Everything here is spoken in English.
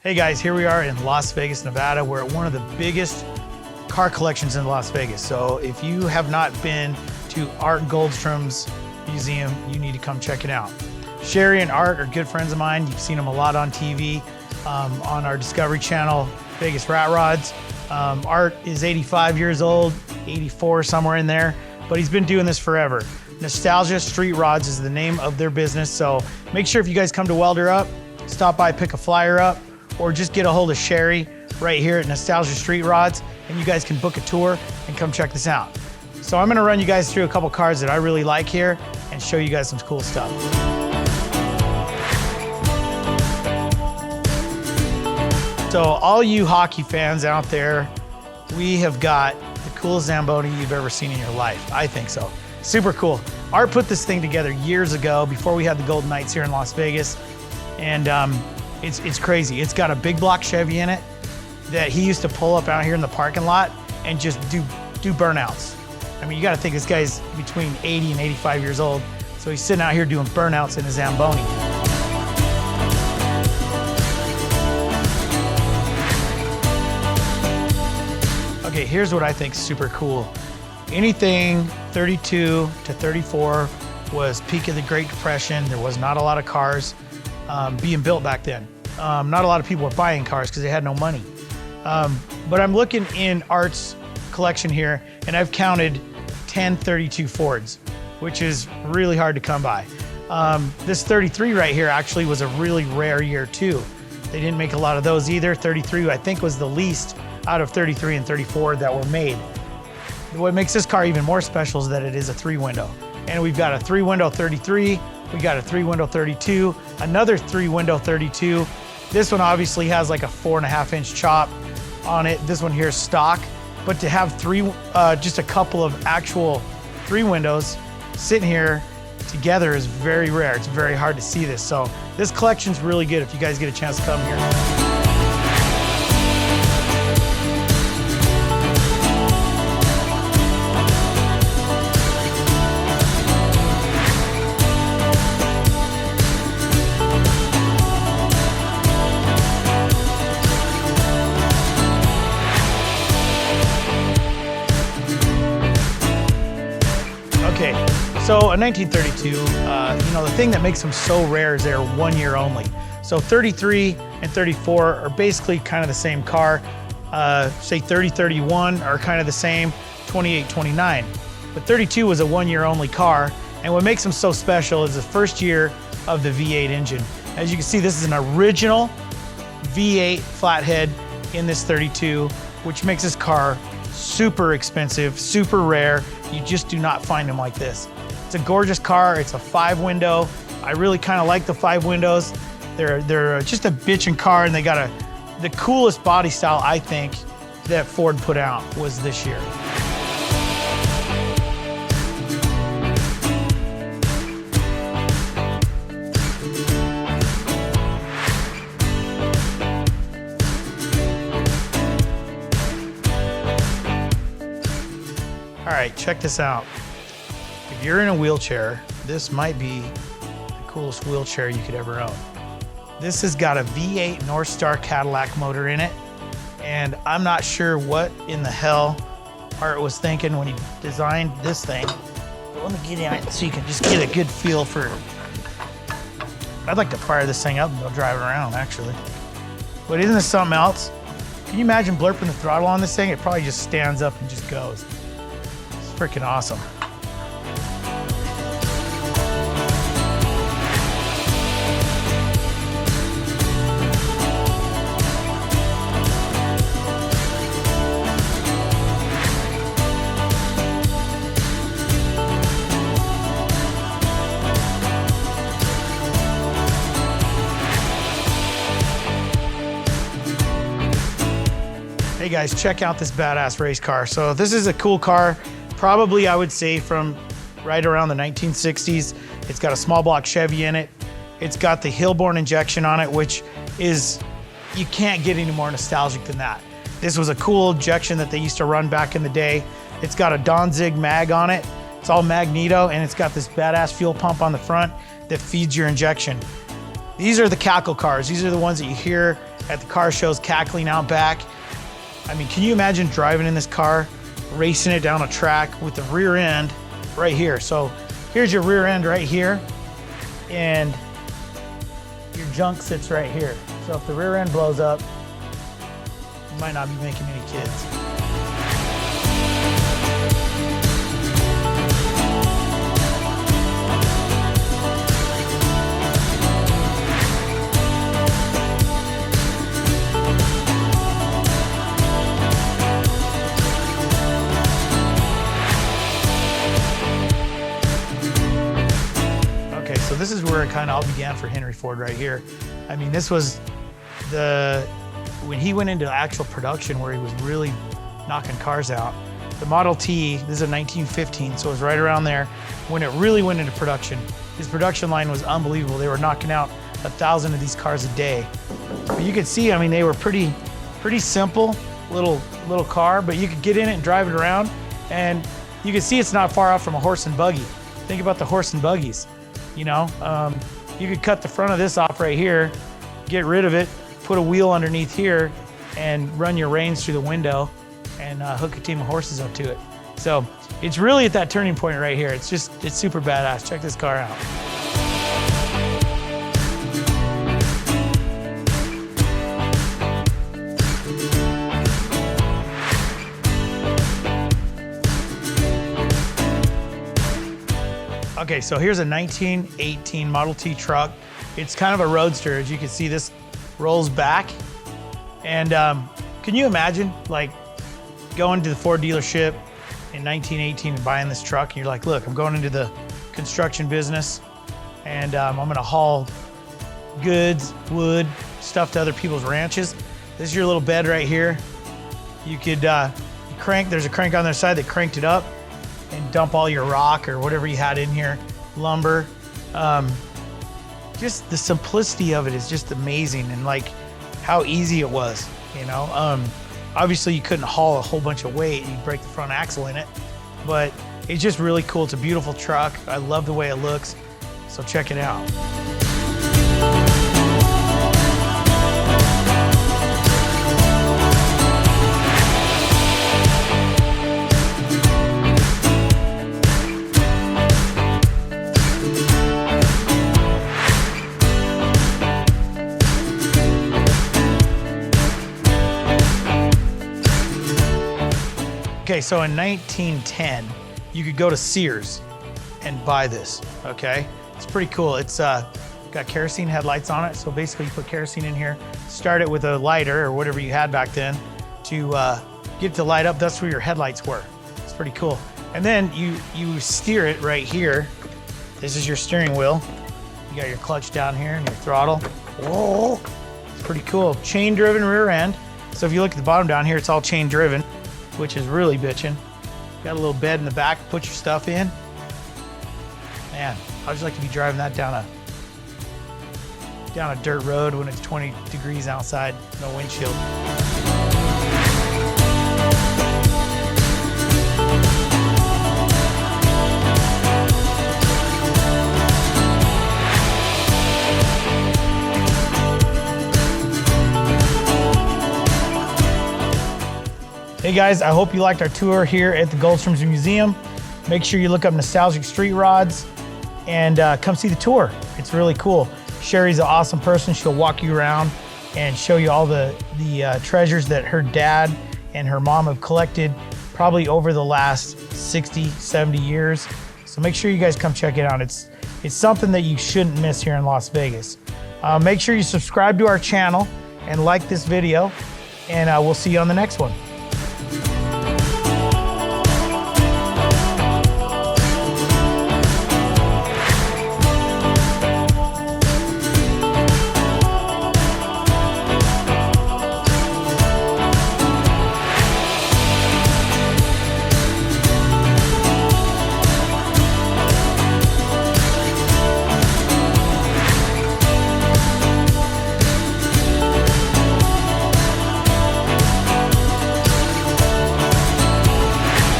Hey guys, here we are in Las Vegas, Nevada. We're at one of the biggest car collections in Las Vegas. So if you have not been to Art Goldstrom's museum, you need to come check it out. Sherry and Art are good friends of mine. You've seen them a lot on TV, on our Discovery Channel, Vegas Rat Rods. Art is 85 years old, 84, somewhere in there, but he's been doing this forever. Nostalgia Street Rods is the name of their business. So make sure if you guys come to Welder Up, stop by, pick a flyer up, or just get a hold of Sherry right here at Nostalgia Street Rods, and you guys can book a tour and come check this out. So I'm gonna run you guys through a couple cars that I really like here and show you guys some cool stuff. So all you hockey fans out there, we have got the coolest Zamboni you've ever seen in your life. I think so. Super cool. Art put this thing together years ago before we had the Golden Knights here in Las Vegas. And it's crazy. It's got a big block Chevy in it that he used to pull up out here in the parking lot and just do burnouts. I mean, you gotta think this guy's between 80 and 85 years old. So he's sitting out here doing burnouts in a Zamboni. Okay, here's what I think is super cool. Anything 32 to 34 was peak of the Great Depression. There was not a lot of cars being built back then. Not a lot of people were buying cars because they had no money. But I'm looking in Art's collection here, and I've counted 10 32 Fords, which is really hard to come by. This 33 right here actually was a really rare year too. They didn't make a lot of those either. 33 I think was the least out of 33 and 34 that were made. What makes this car even more special is that it is a 3-window. And we've got a 3-window 33, we got a 3-window 32, another 3-window 32. This one obviously has like a 4.5-inch chop on it. This one here is stock, but to have just a couple of actual 3 windows sitting here together is very rare. It's very hard to see this. So this collection's really good if you guys get a chance to come here. Okay, so in 1932, the thing that makes them so rare is they're 1 year only. So 33 and 34 are basically kind of the same car. Say 30, 31 are kind of the same, 28, 29. But 32 was a 1 year only car. And what makes them so special is the first year of the V8 engine. As you can see, this is an original V8 flathead in this 32, which makes this car super expensive, super rare. You just do not find them like this. It's a gorgeous car. It's a 5-window. I really kind of like the 5 windows. They're just a bitchin' car, and they got the coolest body style I think that Ford put out was this year. All right, check this out. If you're in a wheelchair, this might be the coolest wheelchair you could ever own. This has got a V8 Northstar Cadillac motor in it, and I'm not sure what in the hell Art was thinking when he designed this thing. But let me get in it so you can just get a good feel for it. I'd like to fire this thing up and go drive around, actually. But isn't this something else? Can you imagine blurping the throttle on this thing? It probably just stands up and just goes. Freaking awesome. Hey guys, check out this badass race car. So this is a cool car. Probably, I would say, from right around the 1960s. It's got a small block Chevy in it. It's got the Hilborn injection on it, which is, you can't get any more nostalgic than that. This was a cool injection that they used to run back in the day. It's got a Danzig mag on it. It's all magneto, and it's got this badass fuel pump on the front that feeds your injection. These are the cackle cars. These are the ones that you hear at the car shows, cackling out back. I mean, can you imagine driving in this car, racing it down a track with the rear end right here? So here's your rear end right here, and your junk sits right here. So if the rear end blows up, you might not be making any kids. Okay, so this is where it kind of all began for Henry Ford right here. I mean, this was when he went into actual production where he was really knocking cars out. The Model T, this is a 1915, so it was right around there when it really went into production. His production line was unbelievable. They were knocking out 1,000 of these cars a day. But you could see, I mean, they were pretty simple little car, but you could get in it and drive it around, and you can see it's not far off from a horse and buggy. Think about the horse and buggies, you know? You could cut the front of this off right here, get rid of it, put a wheel underneath here, and run your reins through the window and hook a team of horses up to it. So it's really at that turning point right here. It's super badass. Check this car out. Okay, so here's a 1918 Model T truck. It's kind of a roadster. As you can see, this rolls back. And can you imagine like going to the Ford dealership in 1918 and buying this truck, and you're like, look, I'm going into the construction business, and I'm gonna haul goods, wood, stuff to other people's ranches. This is your little bed right here. You could there's a crank on their side that cranked it up and dump all your rock or whatever you had in here, lumber. Just the simplicity of it is just amazing, and like how easy it was, you know? Obviously you couldn't haul a whole bunch of weight, you'd break the front axle in it, but it's just really cool. It's a beautiful truck. I love the way it looks, so check it out. Okay, so in 1910, you could go to Sears and buy this, okay? It's pretty cool. It's got kerosene headlights on it, so basically you put kerosene in here, start it with a lighter or whatever you had back then to get it to light up. That's where your headlights were. It's pretty cool. And then you steer it right here. This is your steering wheel. You got your clutch down here and your throttle. Whoa, it's pretty cool. Chain driven rear end. So if you look at the bottom down here, it's all chain driven, which is really bitchin'. Got a little bed in the back to put your stuff in. Man, I'd just like to be driving that down a dirt road when it's 20 degrees outside, no windshield. Hey guys, I hope you liked our tour here at the Gulfstreams Museum. Make sure you look up Nostalgic Street Rods and come see the tour. It's really cool. Sherry's an awesome person. She'll walk you around and show you all the treasures that her dad and her mom have collected probably over the last 60, 70 years. So make sure you guys come check it out. It's something that you shouldn't miss here in Las Vegas. Make sure you subscribe to our channel and like this video, and we'll see you on the next one.